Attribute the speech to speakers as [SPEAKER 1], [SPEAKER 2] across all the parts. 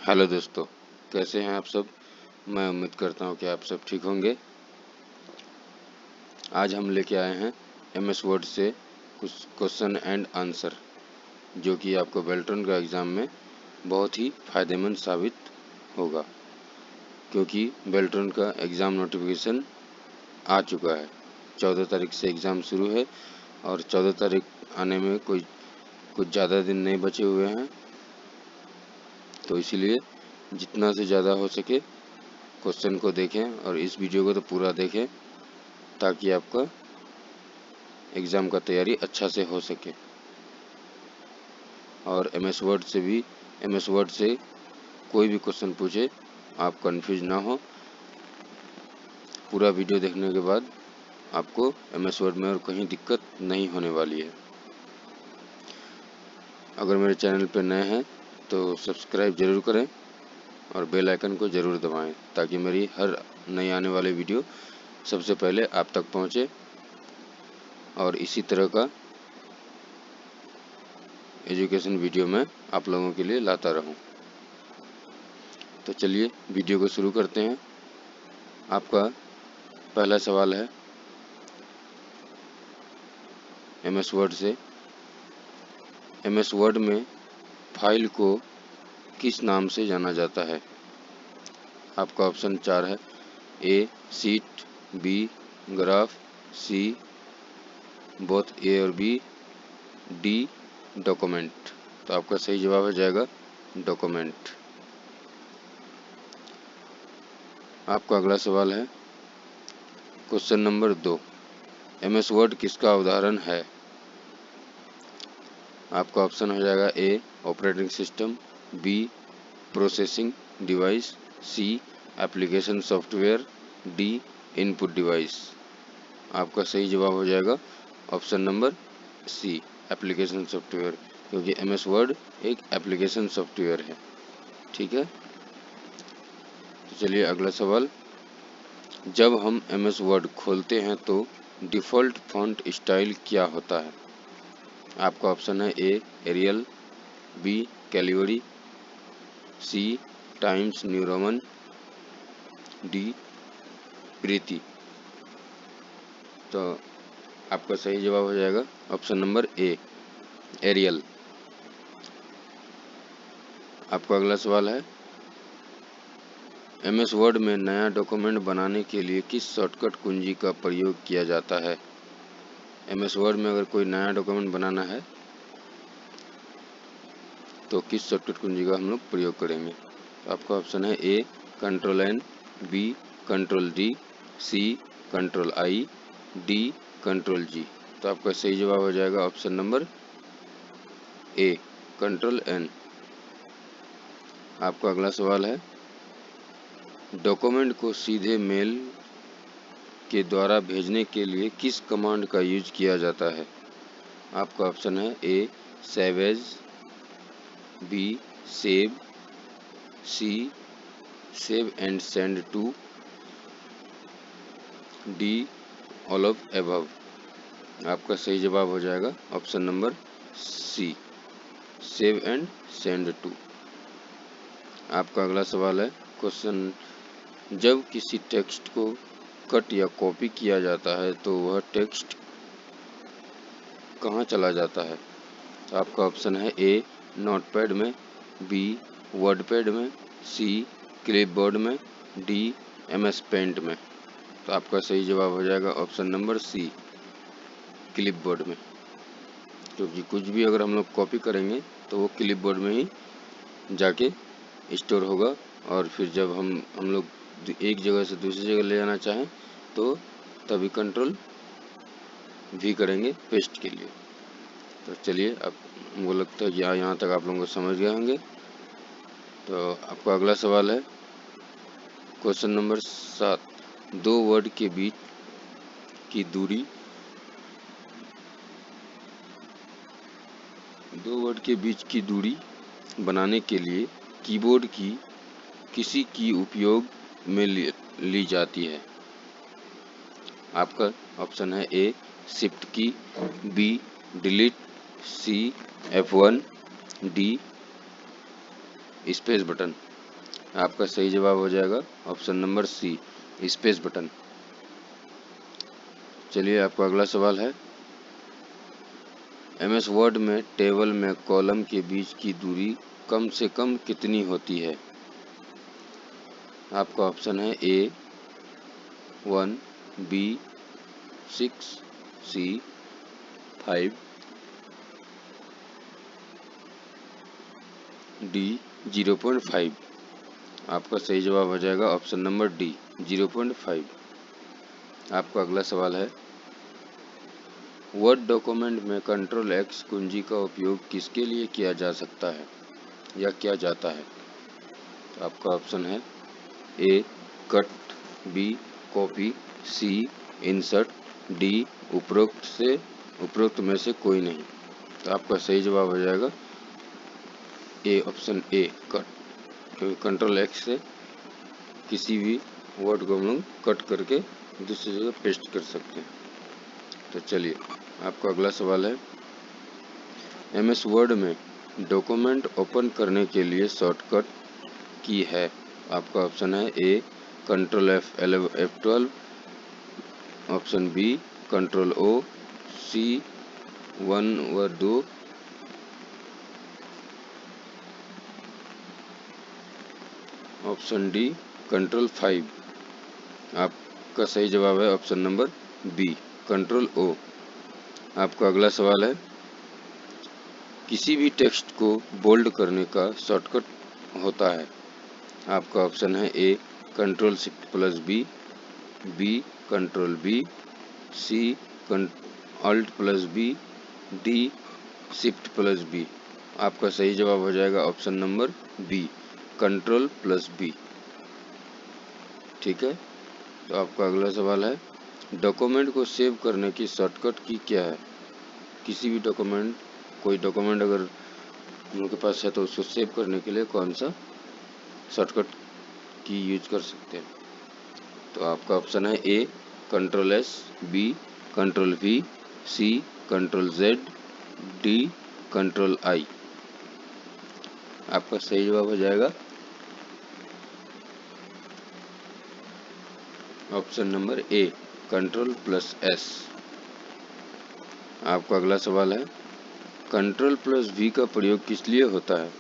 [SPEAKER 1] Hello दोस्तों, कैसे हैं आप सब। मैं उम्मीद करता हूं कि आप सब ठीक होंगे। आज हम लेके आए हैं एमएस वर्ड से कुछ क्वेश्चन एंड आंसर, जो कि आपको बेल्ट्रॉन का एग्ज़ाम में बहुत ही फ़ायदेमंद साबित होगा, क्योंकि बेल्ट्रॉन का एग्ज़ाम नोटिफिकेशन आ चुका है। 14 तारीख से एग्ज़ाम शुरू है और 14 तारीख आने में कुछ ज़्यादा दिन नहीं बचे हुए हैं, तो इसीलिए जितना से ज़्यादा हो सके क्वेश्चन को देखें और इस वीडियो को तो पूरा देखें, ताकि आपका एग्ज़ाम का तैयारी अच्छा से हो सके। और एमएस वर्ड से कोई भी क्वेश्चन पूछे आप कंफ्यूज ना हो। पूरा वीडियो देखने के बाद आपको एमएस वर्ड में और कहीं दिक्कत नहीं होने वाली है। अगर मेरे चैनल पर नए हैं तो सब्सक्राइब ज़रूर करें और बेल आइकन को ज़रूर दबाएं, ताकि मेरी हर नई आने वाली वीडियो सबसे पहले आप तक पहुंचे और इसी तरह का एजुकेशन वीडियो मैं आप लोगों के लिए लाता रहूं। तो चलिए वीडियो को शुरू करते हैं। आपका पहला सवाल है एमएस वर्ड से। एमएस वर्ड में फाइल को किस नाम से जाना जाता है? आपका ऑप्शन 4 है। A sheet, B graph, C both A और बी, डी डॉक्यूमेंट। तो आपका सही जवाब हो जाएगा डॉक्यूमेंट। आपका अगला सवाल है क्वेश्चन नंबर 2। एमएस वर्ड किसका उदाहरण है? आपका ऑप्शन हो जाएगा A operating system, B processing device, C application software, D input device. आपका सही जवाब हो जाएगा option number C application software, क्योंकि एमएस वर्ड एक एप्लीकेशन सॉफ्टवेयर है। ठीक है, तो चलिए अगला सवाल। जब हम एमएस वर्ड खोलते हैं तो डिफ़ॉल्ट फॉन्ट स्टाइल क्या होता है? आपका ऑप्शन है ए एरियल, बी कैलिबरी, सी टाइम्स न्यू रोमन, डी प्रीति। तो आपका सही जवाब हो जाएगा ऑप्शन नंबर ए एरियल। आपका अगला सवाल है एमएस वर्ड में नया डॉक्यूमेंट बनाने के लिए किस शॉर्टकट कुंजी का प्रयोग किया जाता है? एमएस वर्ड में अगर कोई नया डॉक्यूमेंट बनाना है तो किस शॉर्टकट कुंजी का हम लोग प्रयोग करेंगे? आपका ऑप्शन है A control N, B control D, C control I, D control G. तो आपका सही जवाब हो जाएगा option number A control N. आपका अगला सवाल है डॉक्यूमेंट को सीधे मेल के द्वारा भेजने के लिए किस कमांड का यूज किया जाता है? आपका ऑप्शन है A save as, B save, C save and send to, D all of above. आपका सही जवाब हो जाएगा option number C save and send to. आपका अगला सवाल है क्वेश्चन जब किसी टेक्स्ट को कट या कॉपी किया जाता है तो वह टेक्स्ट कहाँ चला जाता है? तो आपका ऑप्शन है ए नोटपैड में, बी वर्डपैड में, सी क्लिपबोर्ड में, डी एमएस पेंट में। तो आपका सही जवाब हो जाएगा ऑप्शन नंबर सी क्लिपबोर्ड में, क्योंकि कुछ भी अगर हम लोग कॉपी करेंगे तो वो क्लिपबोर्ड में ही जाके स्टोर होगा, और फिर जब हम लोग एक जगह से दूसरी जगह ले जाना चाहें तो तभी कंट्रोल भी करेंगे पेस्ट के लिए। तो चलिए अब मुझको लगता है कि यहाँ तक आप लोगों को समझ गए होंगे। तो आपका अगला सवाल है क्वेश्चन नंबर 7। दो वर्ड के बीच की दूरी बनाने के लिए कीबोर्ड की किसी की उपयोग में ली जाती है? आपका ऑप्शन है A shift key, B delete, C F1, D space button. आपका सही जवाब हो जाएगा option number C, space button. चलिए आपका अगला सवाल है, MS वर्ड में टेबल में कॉलम के बीच की दूरी कम से कम कितनी होती है? आपका ऑप्शन है A 1, B 6, C 5, D 0.5। आपका सही जवाब हो जाएगा ऑप्शन नंबर डी 0.5। आपका अगला सवाल है, वर्ड डॉक्यूमेंट में कंट्रोल X कुंजी का उपयोग किसके लिए किया जा सकता है या किया जाता है? तो आपका ऑप्शन है A cut, B copy, C insert, D उपरोक्त में से कोई नहीं। तो आपका सही जवाब हो जाएगा ए, ऑप्शन ए कट, क्योंकि कंट्रोल X से किसी भी वर्ड को हम लोग कट करके दूसरी जगह पेस्ट कर सकते हैं। तो चलिए आपका अगला सवाल है, MS वर्ड में डॉक्यूमेंट ओपन करने के लिए शॉर्टकट की है? आपका ऑप्शन है A control F12, option B control O, C 1 व 2, ऑप्शन डी कंट्रोल 5। आपका सही जवाब है option number B control O। आपका अगला सवाल है, किसी भी टेक्स्ट को बोल्ड करने का शॉर्टकट होता है? आपका ऑप्शन है A control shift plus B control B, C alt plus B, D shift plus B। आपका सही जवाब हो जाएगा option number B control plus B। ठीक है, तो आपका अगला सवाल है, डॉक्यूमेंट को सेव करने की शॉर्टकट की क्या है? किसी भी डॉक्यूमेंट, कोई डॉक्यूमेंट अगर उनके पास है तो उसको सेव करने के लिए कौन सा शॉर्टकट की यूज कर सकते हैं? तो आपका ऑप्शन है A control S, B control V, C control Z, D control I। आपका सही जवाब हो जाएगा option number A control plus S। आपका अगला सवाल है, कंट्रोल प्लस V का प्रयोग किस लिए होता है?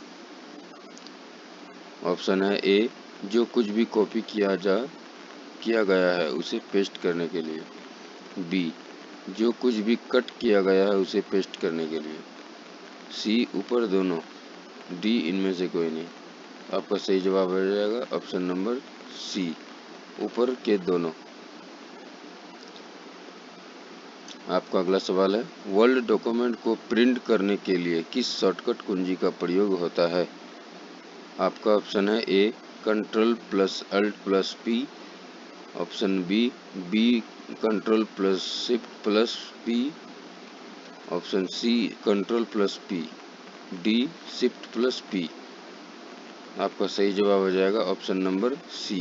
[SPEAKER 1] ऑप्शन है ए जो कुछ भी कॉपी किया गया है उसे पेस्ट करने के लिए, बी जो कुछ भी कट किया गया है उसे पेस्ट करने के लिए, सी ऊपर दोनों, डी इनमें से कोई नहीं। आपका सही जवाब हो जाएगा ऑप्शन नंबर सी ऊपर के दोनों। आपका अगला सवाल है, वर्ड डॉक्यूमेंट को प्रिंट करने के लिए किस शॉर्टकट कुंजी का प्रयोग होता है? आपका ऑप्शन है A control plus alt plus P, option B control plus shift plus P, option C control plus P, D shift plus P। आपका सही जवाब हो जाएगा option number C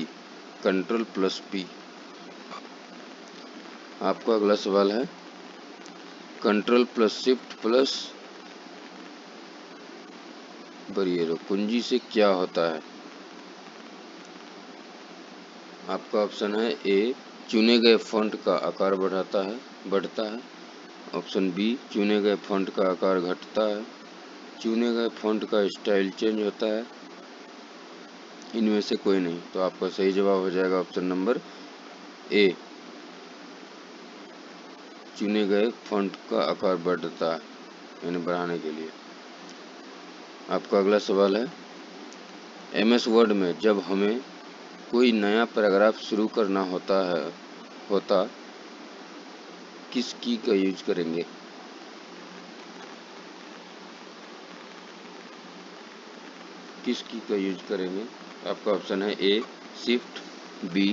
[SPEAKER 1] control plus P। आपका अगला सवाल है, कंट्रोल प्लस शिफ्ट प्लस बरिएरो कुंजी से क्या होता है? आपका ऑप्शन है ए चुने गए फॉन्ट का आकार बढ़ता है, ऑप्शन बी चुने गए फॉन्ट का आकार घटता है, चुने गए फॉन्ट का स्टाइल चेंज होता है, इनमें से कोई नहीं। तो आपका सही जवाब हो जाएगा ऑप्शन नंबर ए चुने गए फॉन्ट का आकार बढ़ता है, यानी बढ़ाने के लिए। आपका अगला सवाल है, MS वर्ड में जब हमें कोई नया पैराग्राफ शुरू करना होता किस की का यूज करेंगे? किस की का यूज करेंगे? आपका ऑप्शन है A shift, B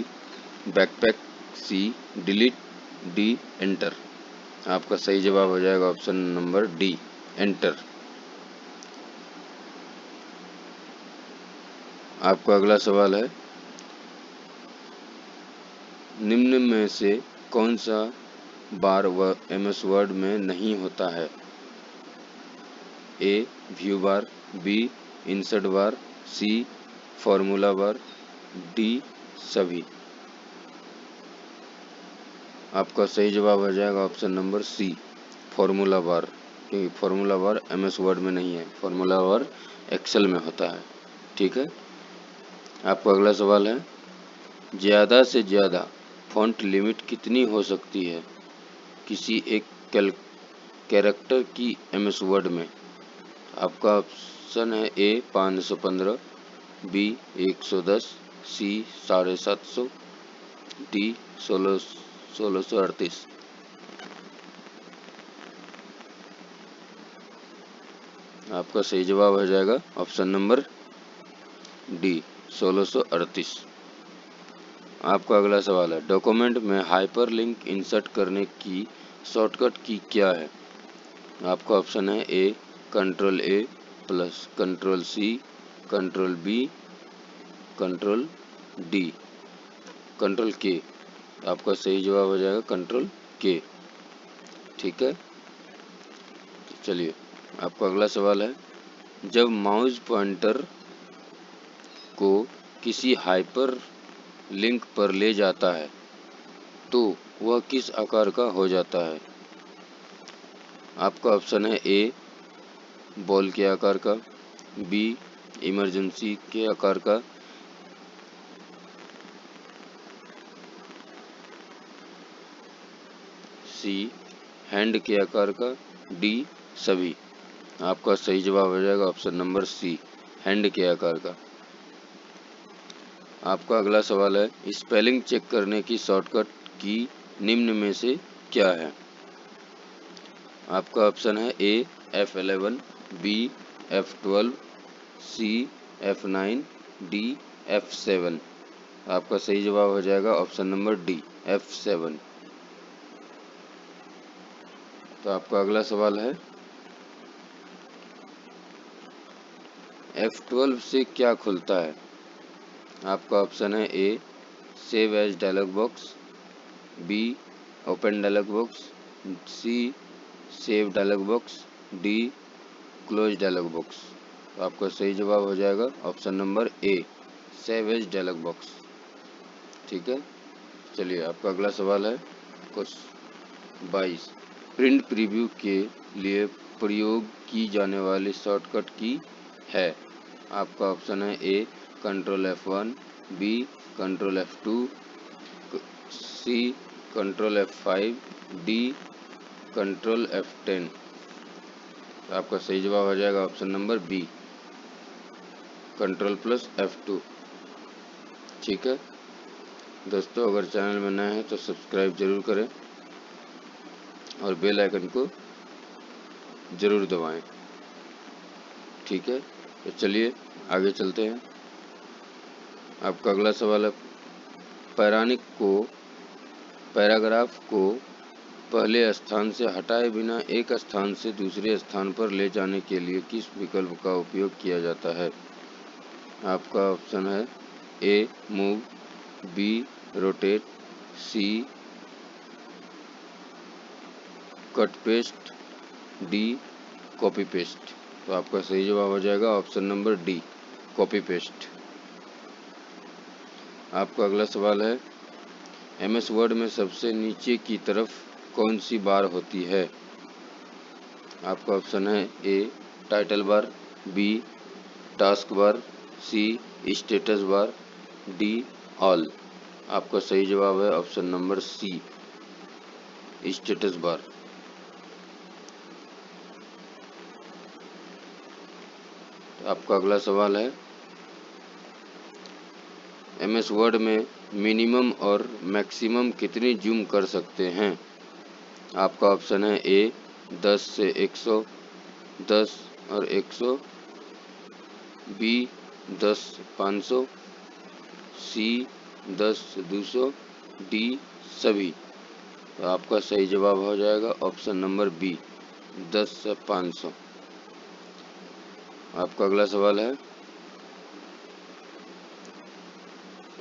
[SPEAKER 1] backpack, C delete, D enter. आपका सही जवाब हो जाएगा ऑप्शन नंबर डी एंटर। आपका अगला सवाल है, निम्न में से कौन सा बार MS वर्ड में नहीं होता है? A view bar, B insert bar, C formula bar, D सभी। आपका सही जवाब हो जाएगा option number C, formula bar, क्योंकि फॉर्मूला बार एमएस वर्ड में नहीं है, फॉर्मूला बार एक्सेल में होता है। ठीक है। आपका अगला सवाल है, ज़्यादा से ज़्यादा फॉन्ट लिमिट कितनी हो सकती है किसी एक कैरेक्टर की एमएस वर्ड में? आपका ऑप्शन है ए 515, बी 110, सी 750, डी 1638। आपका सही जवाब हो जाएगा ऑप्शन नंबर डी 1638। आपका अगला सवाल है, डॉक्यूमेंट में हाइपरलिंक इंसर्ट करने की शॉर्टकट की क्या है? आपका ऑप्शन है A control A plus control C, control B, control D, control K. आपका सही जवाब हो जाएगा कंट्रोल के। ठीक है। चलिए, आपका अगला सवाल है, जब माउस पॉइंटर को किसी हाइपर लिंक पर ले जाता है तो वह किस आकार का हो जाता है? आपका ऑप्शन है ए बॉल के आकार का, बी इमरजेंसी के आकार का, सी हैंड के आकार का, डी सभी। आपका सही जवाब हो जाएगा ऑप्शन नंबर सी, हैंड के आकार का। आपका अगला सवाल है, स्पेलिंग चेक करने की शॉर्टकट की निम्न में से क्या है? आपका ऑप्शन है ए F11, बी F12, सी F9, डी F7। आपका सही जवाब हो जाएगा ऑप्शन नंबर डी F7। तो आपका अगला सवाल है, F12 से क्या खुलता है? आपका ऑप्शन है A save as dialog box, B open dialog box, C save dialog box, D close dialog box. तो आपका सही जवाब हो जाएगा option number A save as dialog box. ठीक है। चलिए, आपका अगला सवाल है क्वेश्चन 22, प्रिंट प्रीव्यू के लिए प्रयोग की जाने वाली शॉर्टकट की है? आपका ऑप्शन है A control F1, B control F2, C control F5, D control F10। तो आपका सही जवाब हो जाएगा option number B control plus F2। ठीक है दोस्तों, अगर चैनल में नए हैं तो सब्सक्राइब जरूर करें और बेल आइकन को जरूर दबाएं। ठीक है, तो चलिए आगे चलते हैं। आपका अगला सवाल है, पैराग्राफ को पहले स्थान से हटाए बिना एक स्थान से दूसरे स्थान पर ले जाने के लिए किस विकल्प का उपयोग किया जाता है? आपका ऑप्शन है A move, B rotate, C cut paste, D copy paste. तो आपका सही जवाब हो जाएगा option number D copy paste. आपका अगला सवाल है, एमएस वर्ड में सबसे नीचे की तरफ कौन सी बार होती है? आपका ऑप्शन है A title bar, B task bar, C status bar, D all. आपका सही जवाब है option number C status bar. आपका अगला सवाल है, एमएस वर्ड में मिनिमम और मैक्सिमम कितनी जूम कर सकते हैं? आपका ऑप्शन है ए 10 से 100, 10 और 100, बी 10 500, सी 10 से 200, डी सभी। तो आपका सही जवाब हो जाएगा ऑप्शन नंबर बी 10 से 500। आपका अगला सवाल है,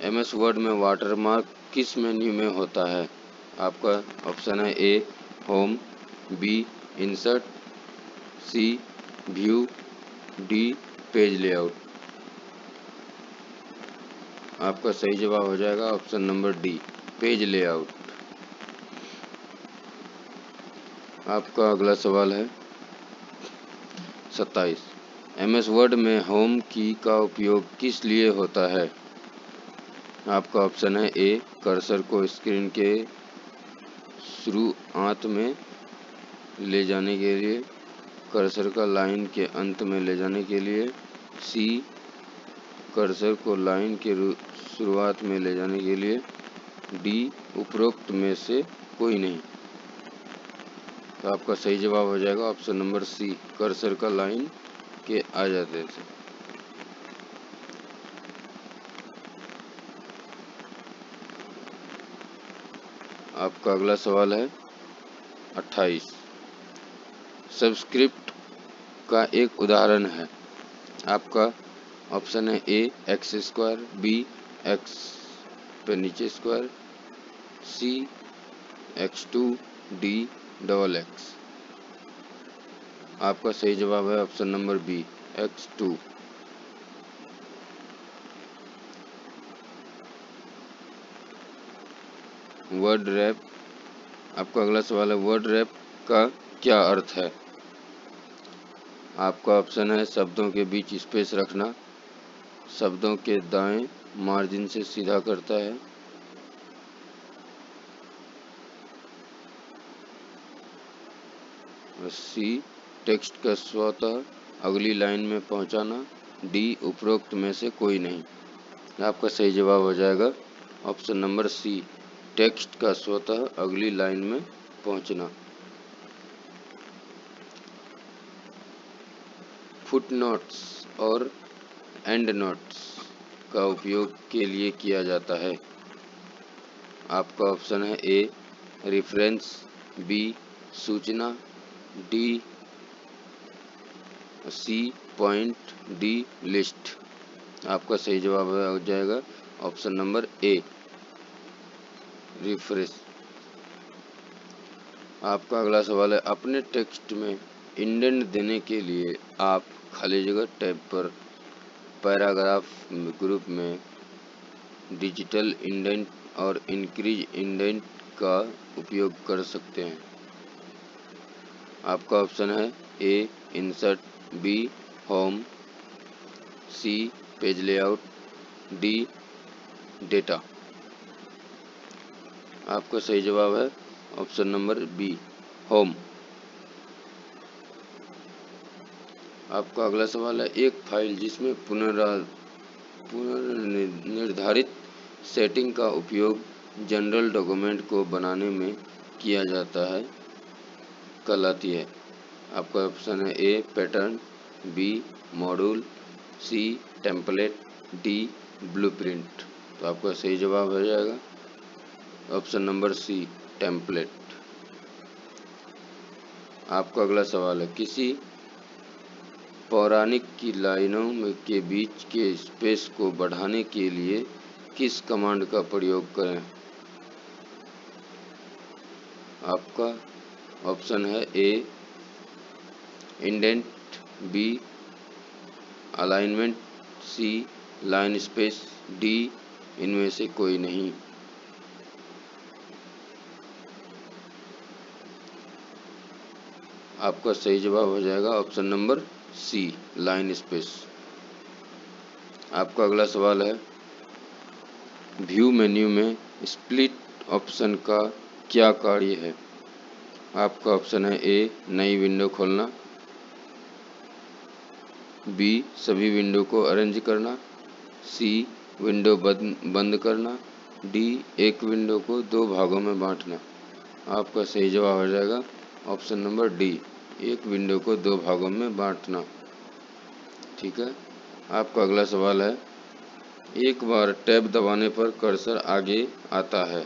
[SPEAKER 1] एमएस वर्ड में वाटरमार्क किस मेन्यू में होता है? आपका ऑप्शन है A home, B insert, C view, D page layout. आपका सही जवाब हो जाएगा option number D, page layout. आपका अगला सवाल है 27। MS वर्ड में होम की का उपयोग किस लिए होता है? आपका ऑप्शन है ए, कर्सर को स्क्रीन के शुरुआत में ले जाने के लिए, कर्सर का लाइन के अंत में ले जाने के लिए, सी, कर्सर को लाइन के शुरुआत में ले जाने के लिए, डी, उपरोक्त में से कोई नहीं। तो आपका सही जवाब हो जाएगा ऑप्शन नंबर सी, कर्सर का लाइन के आ जाते थे। आपका अगला सवाल है 28। सबस्क्रिप्ट का एक उदाहरण है। आपका ऑप्शन है A, X square, B, X पे नीचे square, C, x2, D, double X. आपका सही जवाब है option number B, x2। Word wrap. आपका अगला सवाल है वर्ड रैप का क्या अर्थ है? आपका ऑप्शन है शब्दों के बीच स्पेस रखना, शब्दों के दाएं मार्जिन से सीधा करता है, सी, टेक्स्ट का स्वतः अगली लाइन में पहुंचाना, डी, उपरोक्त में से कोई नहीं। आपका सही जवाब हो जाएगा ऑप्शन नंबर सी, टेक्स्ट का स्वतः अगली लाइन में पहुंचना। फुटनोट्स और एंड नोट्स का उपयोग के लिए किया जाता है। आपका ऑप्शन है ए, रेफरेंस, बी, सूचना, डी, सी, पॉइंट, डी, लिस्ट। आपका सही जवाब हो जाएगा ऑप्शन नंबर ए, रिफ्रेश। आपका अगला सवाल है अपने टेक्स्ट में इंडेंट देने के लिए आप खाली जगह टैब पर पैराग्राफ ग्रुप में डिजिटल इंडेंट और इंक्रीज इंडेंट का उपयोग कर सकते हैं। आपका ऑप्शन है ए, इंसर्ट, बी, होम, सी, पेज लेआउट, डी, डेटा। आपका सही जवाब है ऑप्शन नंबर बी, होम। आपका अगला सवाल है एक फाइल जिसमें पुनर्निर्धारित सेटिंग का उपयोग जनरल डॉक्यूमेंट को बनाने में किया जाता है कहलाती है। आपका ऑप्शन है ए, पैटर्न, बी, मॉड्यूल, सी, टेम्पलेट, डी, ब्लूप्रिंट। तो आपका सही जवाब हो जाएगा ऑप्शन नंबर सी, टेम्पलेट। आपका अगला सवाल है किसी पौराणिक की लाइनों में के बीच के स्पेस को बढ़ाने के लिए किस कमांड का प्रयोग करें? आपका ऑप्शन है A, indent, B, alignment, C, line space, D, इनमें से कोई नहीं। आपका सही जवाब हो जाएगा option number C, line space. आपका अगला सवाल है व्यू मेन्यू में स्प्लिट ऑप्शन का क्या कार्य है? आपका ऑप्शन है ए, नई विंडो खोलना, बी, सभी विंडो को अरेंज करना, सी, विंडो बंद करना, डी, एक विंडो को दो भागों में बांटना। आपका सही जवाब हो जाएगा ऑप्शन नंबर डी, एक विंडो को दो भागों में बांटना। ठीक है। आपका अगला सवाल है एक बार टैब दबाने पर कर्सर आगे आता है।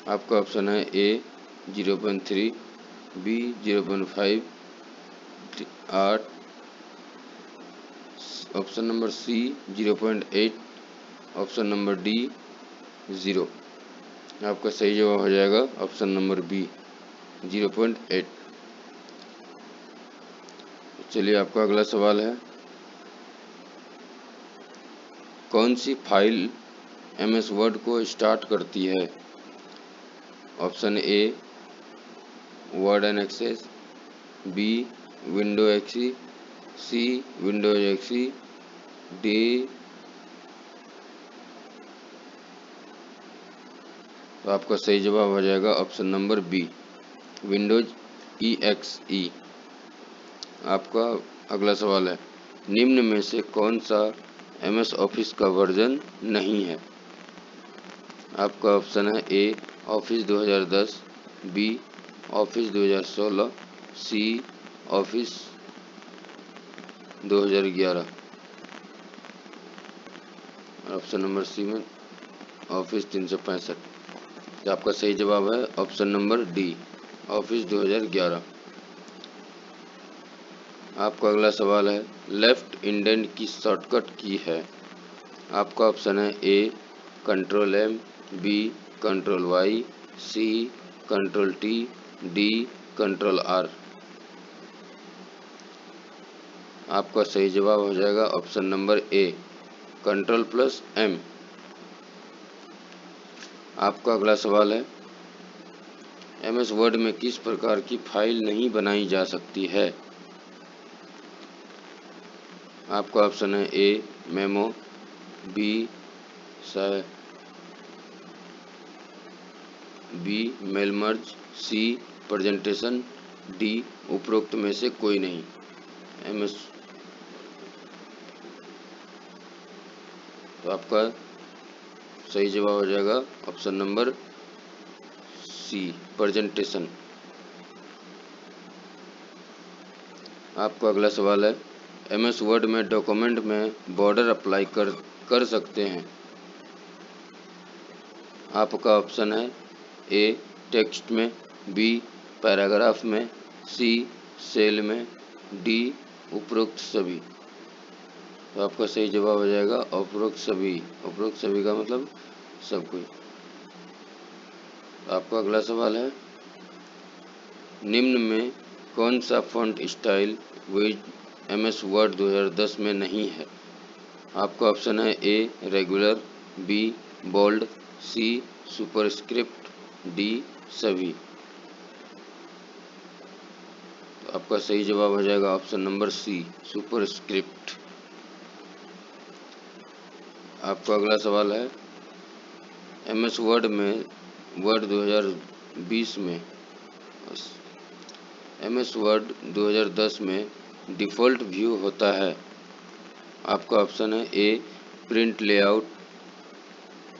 [SPEAKER 1] आपका ऑप्शन है A, 0.3, B, 0.5, 8, option number C, 0.8, option number D, 0। आपका सही जवाब हो जाएगा ऑप्शन नंबर बी, 0.8। चलिए आपका अगला सवाल है कौन सी फाइल MS वर्ड को स्टार्ट करती है? Option A Word and Access, B window EXE, C Windows EXE, D तो आपका सही जवाब हो जाएगा option number B Windows EXE। आपका अगला सवाल है, निम्न में से कौन सा MS ऑफिस का वर्जन नहीं है? आपका ऑप्शन है ए ऑफिस 2010, बी ऑफिस 2016, सी ऑफिस 2011। ऑप्शन नंबर सी में ऑफिस 365। तो आपका सही जवाब है ऑप्शन नंबर डी ऑफिस 2011। आपका अगला सवाल है, लेफ्ट इंडेंट की शॉर्टकट की है? आपका ऑप्शन है A control M, B control Y, C control T, D control R। आपका सही जवाब हो जाएगा ऑप्शन नंबर ए कंट्रोल+M। आपका अगला सवाल है, MS वर्ड में किस प्रकार की फाइल नहीं बनाई जा सकती है? आपका ऑप्शन है ए मेमो, बी मेल मर्ज, सी प्रेजेंटेशन, डी उपरोक्त में से कोई नहीं। MS तो आपका सही जवाब हो जाएगा ऑप्शन नंबर सी प्रेजेंटेशन। आपका अगला सवाल है, MS वर्ड में डॉक्यूमेंट में बॉर्डर अप्लाई कर सकते हैं? आपका ऑप्शन है ए टेक्स्ट में, बी पैराग्राफ में, सी सेल में, डी उपरोक्त सभी। तो आपका सही जवाब हो जाएगा उपरोक्त सभी। उपरोक्त सभी का मतलब सब कोई। आपका अगला सवाल है, निम्न में कौन सा font style with MS Word 2010 में नहीं है? आपका ऑप्शन है A regular, B bold, C superscript, D सभी। तो आपका सही जवाब हो जाएगा ऑप्शन नंबर सी सुपरस्क्रिप्ट। आपका अगला सवाल है, MS वर्ड में वर्ड 2020 में MS वर्ड 2010 में डिफ़ॉल्ट व्यू होता है? आपका ऑप्शन है A print layout,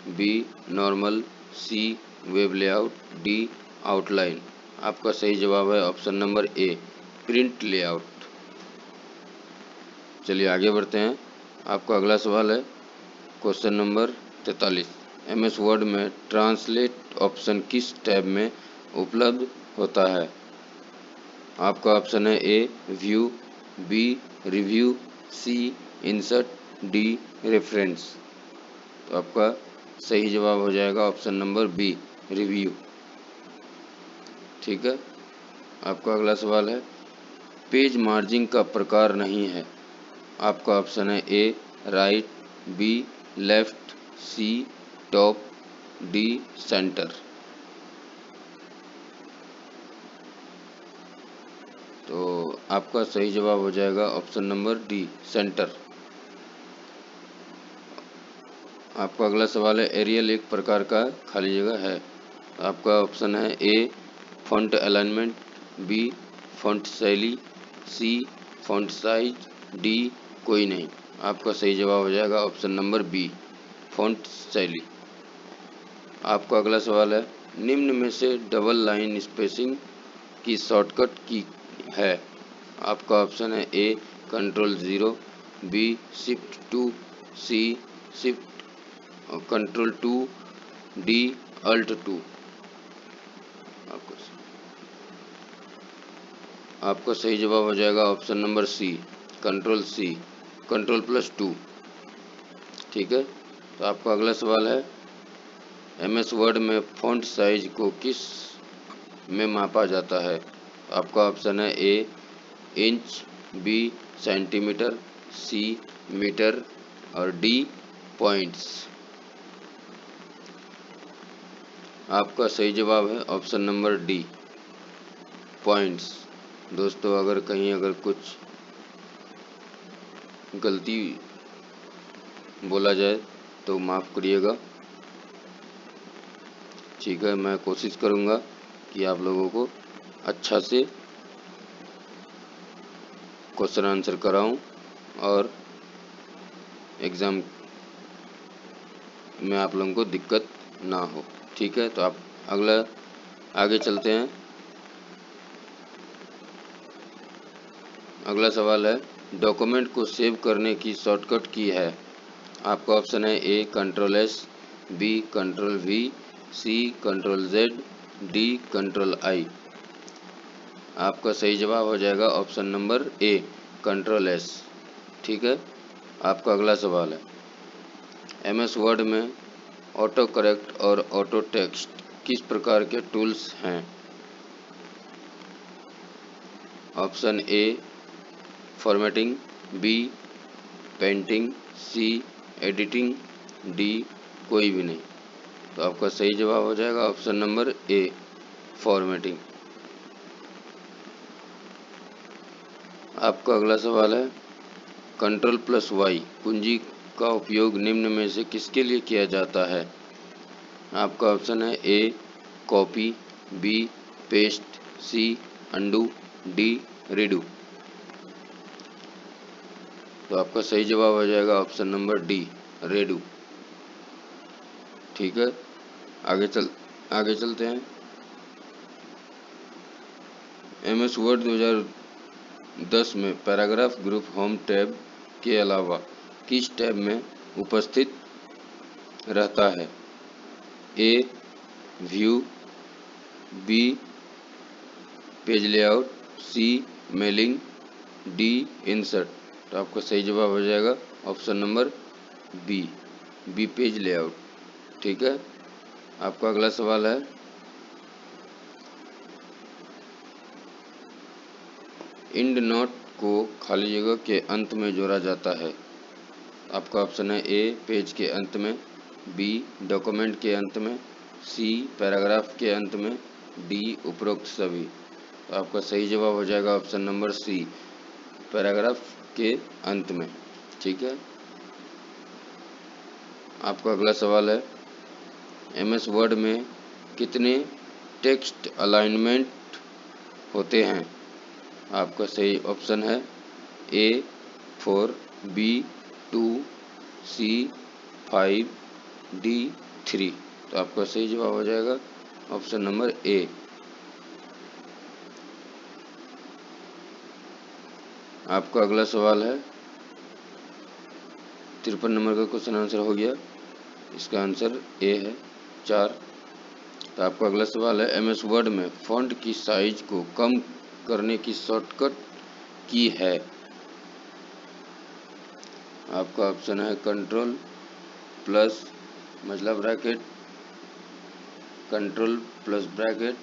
[SPEAKER 1] B normal, C web layout, D outline. आपका सही जवाब है option number A print layout. चलिए आगे बढ़ते हैं। आपका अगला सवाल है क्वेश्चन नंबर 43, MS वर्ड में ट्रांसलेट ऑप्शन किस टैब में उपलब्ध होता है? आपका ऑप्शन है A view, B review, C insert, D reference. तो आपका सही जवाब हो जाएगा ऑप्शन नंबर बी रिव्यू। ठीक है। आपका अगला सवाल है, पेज मार्जिन का प्रकार नहीं है? आपका ऑप्शन है A right, B left, C top, D centre. तो आपका सही जवाब हो जाएगा ऑप्शन नंबर डी सेंटर। आपका अगला सवाल है, एरियल एक प्रकार का खाली जगह है? आपका ऑप्शन है ए फॉन्ट अलाइनमेंट, बी फॉन्ट शैली, सी फॉन्ट साइज, डी कोई नहीं। आपका सही जवाब हो जाएगा ऑप्शन नंबर बी फॉन्ट शैली। आपका अगला सवाल है, निम्न में से डबल लाइन स्पेसिंग की शॉर्टकट की है? आपका ऑप्शन है A control 0, B shift 2, C shift control 2, D alt 2। आपका सही जवाब हो जाएगा ऑप्शन नंबर सी कंट्रोल+C। ठीक है। तो आपका अगला सवाल है, MS वर्ड में फ़ॉन्ट साइज को किस में मापा जाता है? आपका ऑप्शन है ए इंच, बी सेंटीमीटर, सी मीटर और डी पॉइंट्स। आपका सही जवाब है ऑप्शन नंबर डी, पॉइंट्स। दोस्तों अगर कुछ गलती बोला जाए तो माफ़ करिएगा, ठीक है। मैं कोशिश करूँगा कि आप लोगों को अच्छा से क्वेश्चन आंसर कराऊं और एग्ज़ाम में आप लोगों को दिक्कत ना हो, ठीक है। तो आप आगे चलते हैं। अगला सवाल है, डॉक्यूमेंट को सेव करने की शॉर्टकट की है। आपका ऑप्शन है A control S, B control V, C control Z, D control I. आपका सही जवाब हो जाएगा option number A control S, ठीक है। आपका अगला सवाल है, एमएस वर्ड में ऑटो करेक्ट और ऑटो टेक्स्ट किस प्रकार के टूल्स हैं। Option A formatting, B painting, C editing, D कोई भी नहीं। तो आपका सही जवाब हो जाएगा ऑप्शन नंबर ए फॉर्मेटिंग। आपका अगला सवाल है, कंट्रोल प्लस वाई कुंजी का उपयोग निम्न में से किसके लिए किया जाता है। आपका ऑप्शन है A copy, B paste, C undo, D redo. तो आपका सही जवाब हो जाएगा ऑप्शन नंबर डी रेडू, ठीक है। आगे चलते हैं। एमएस वर्ड 2010 में पैराग्राफ ग्रुप होम टैब के अलावा किस टैब में उपस्थित रहता है। A view, B page layout, C mailing, D insert. तो आपका सही जवाब हो जाएगा option number B page layout, ठीक है। आपका अगला सवाल है, इंड नोट को खाली जगह के अंत में जोड़ा जाता है। आपका ऑप्शन है ए पेज के अंत में, बी डॉक्यूमेंट के अंत में, सी पैराग्राफ के अंत में, डी उपरोक्त सभी। तो आपका सही जवाब हो जाएगा ऑप्शन नंबर सी पैराग्राफ के अंत में, ठीक है। आपका अगला सवाल है, एमएस वर्ड में कितने टेक्स्ट अलाइनमेंट होते हैं। आपका सही ऑप्शन है ए 4, बी 2, सी 5, डी 3। तो आपका सही जवाब हो जाएगा ऑप्शन नंबर ए। आपका अगला सवाल है, 53 नंबर का क्वेश्चन आंसर हो गया, इसका आंसर ए है 4। तो आपका अगला सवाल है, एमएस वर्ड में फॉन्ट की साइज को कम करने की शॉर्टकट की है। आपका ऑप्शन है कंट्रोल प्लस मतलब bracket, control plus bracket,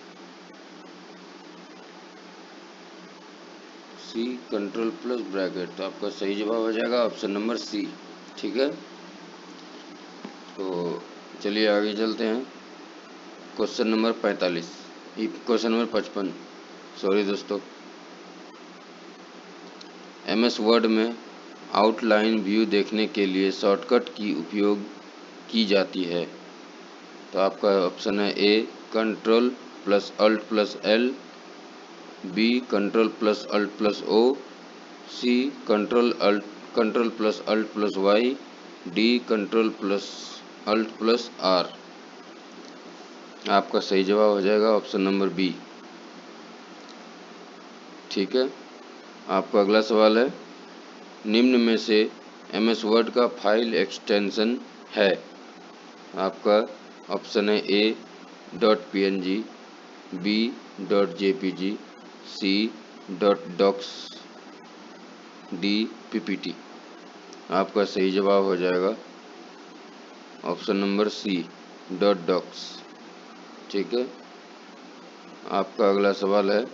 [SPEAKER 1] C control plus bracket. तो आपका सही जवाब हो जाएगा ऑप्शन नंबर सी, ठीक है। तो चलिए आगे चलते हैं। Question number 45, question number 55, sorry दोस्तों। एमएस वर्ड में आउटलाइन व्यू देखने के लिए शॉर्टकट की उपयोग की जाती है। तो आपका ऑप्शन है A control plus alt plus L, B control plus alt plus O, C control plus alt plus Y, D control plus alt plus R. आपका सही जवाब हो जाएगा ऑप्शन नंबर बी, ठीक है। आपका अगला सवाल है, निम्न में से एमएस वर्ड का फाइल एक्सटेंशन है। आपका ऑप्शन है ए .png, बी .jpg, सी .docs, डी ppt। आपका सही जवाब हो जाएगा ऑप्शन नंबर सी .docs, ठीक है। आपका अगला सवाल है,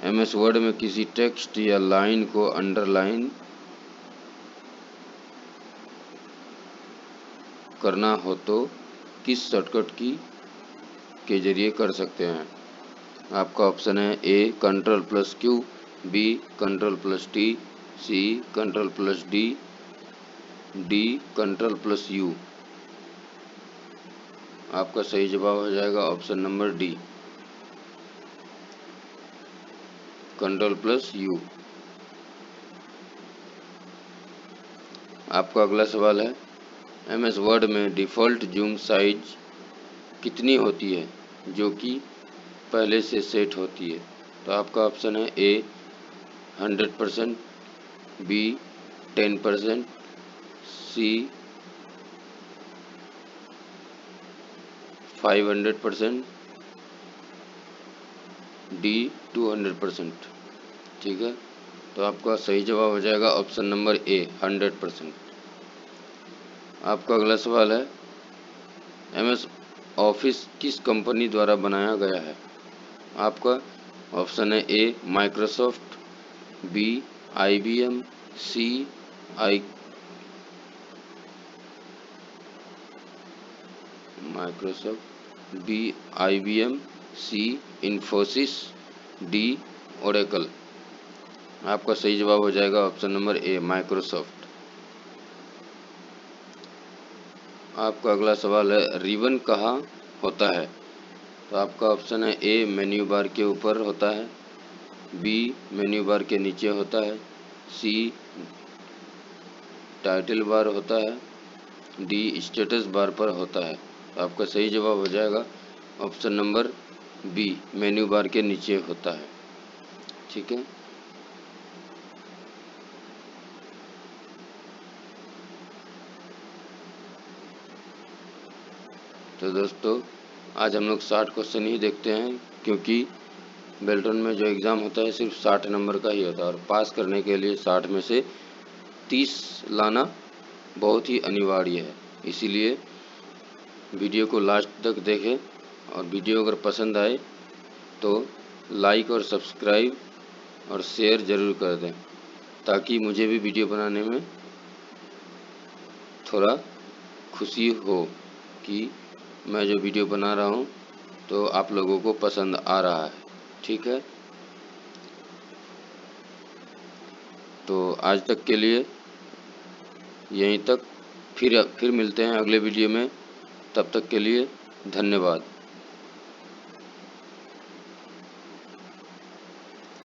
[SPEAKER 1] एमएस वर्ड में किसी टेक्स्ट या लाइन को अंडरलाइन करना हो तो किस शॉर्टकट की के जरिए कर सकते हैं। आपका ऑप्शन है ए Ctrl+Q, बी Ctrl+T, सी Ctrl+D, डी Ctrl+U। आपका सही जवाब हो जाएगा ऑप्शन नंबर डी, Ctrl+U। आपका अगला सवाल है MS वर्ड में डिफ़ॉल्ट जूम साइज कितनी होती है जो कि पहले से सेट होती है। तो आपका ऑप्शन है ए 100%, बी 10%, सी 500%, डी 200%। ठीक है, तो आपका सही जवाब हो जाएगा ऑप्शन नंबर ए 100%। आपका अगला सवाल है MS ऑफिस किस कंपनी द्वारा बनाया गया है। आपका ऑप्शन है A Microsoft, B IBM, C Microsoft, B IBM, C Infosys, D Oracle. आपका सही जवाब हो जाएगा ऑप्शन नंबर ए माइक्रोसॉफ्ट। आपका अगला सवाल है रिबन कहाँ होता है। तो आपका ऑप्शन है ए मेन्यू बार के ऊपर होता है, बी मेन्यू बार के नीचे होता है, सी टाइटल बार होता है, डी स्टेटस बार पर होता है। तो आपका सही जवाब हो जाएगा option number B menu bar के नीचे होता है। ठीक है, तो दोस्तों आज हम लोग 60 क्वेश्चन ही देखते हैं, क्योंकि बेल्टन में जो एग्ज़ाम होता है सिर्फ 60 नंबर का ही होता है और पास करने के लिए 60 में से 30 लाना बहुत ही अनिवार्य है। इसीलिए वीडियो को लास्ट तक देखें और वीडियो अगर पसंद आए तो लाइक और सब्सक्राइब और शेयर ज़रूर कर दें, ताकि मुझे भी वीडियो बनाने में थोड़ा खुशी हो कि मैं जो वीडियो बना रहा हूँ तो आप लोगों को पसंद आ रहा है। ठीक है, तो आज तक के लिए यहीं तक, फिर मिलते हैं अगले वीडियो में। तब तक के लिए धन्यवाद।